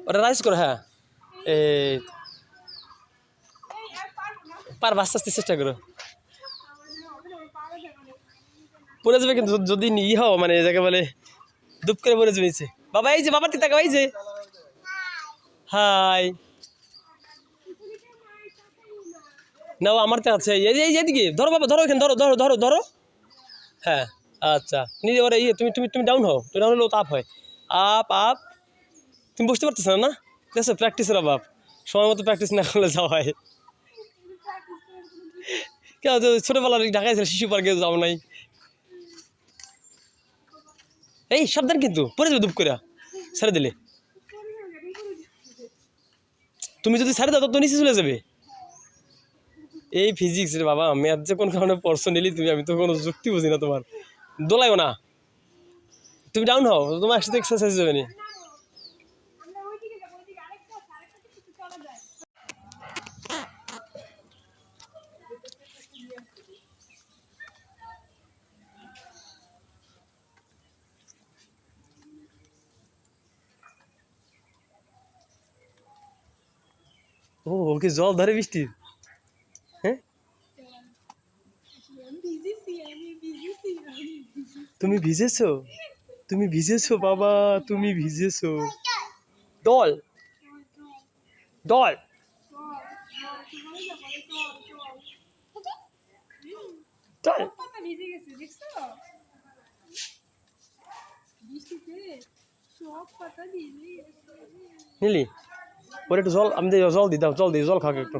ওটা রাইজ করো। হ্যাঁ এই পারবা, আস্তে আস্তে চেষ্টা করো। পড়ে যাবে কিন্তু যদি ই হও, মানে যাকে বলে দুপ করে পড়ে যাবে নিচে। বাবা এই যে, বাবার দিকে তাকাও, এই যে হাই। নাও আমার তো আছে, এই যে এইদিকে ধরো বাবা, ধরো এখানে, ধরো ধরো ধরো ধরো। হ্যাঁ আচ্ছা, নিজে এবারে ইয়ে তুমি তুমি তুমি ডাউন হও, তুমি ডাউন হলেও তো আপ হয়। Up up. তুমি বুঝতে পারতেছো না? ঠিক আছে, প্র্যাকটিসের অভাব, সময় মতো প্র্যাকটিস না করলে যাওয়া হয়। কেউ ছোটোবেলার ঢাকায় ছিল, শিশু পার্কে যাও নাই? এই সাবধান, কিন্তু পড়ে যাবে দুপ করে, ছেড়ে দিলে। তুমি যদি ছেড়ে দাও তো নিচে চলে যাবে। এই ফিজিক্স রে বাবা, ম্যাথ যে কোন কারণে পড়ছো নিলি তুমি, আমি তো কোনো যুক্তি বুঝি না তোমার। দোলাইও না, তুমি ডাউন হও, তোমার একসাথে এক্সারসাইজ যাবে না। ও ওকে জল ধরে বৃষ্টি। হ্যাঁ তুমি ভিজেছো, তুমি ভিজেছো বাবা, তুমি ভিজেছো। Doll doll. ডল নিলি ওর একটু জল, আমি জল দিই, দাও জল দিই, জল খাও একটু।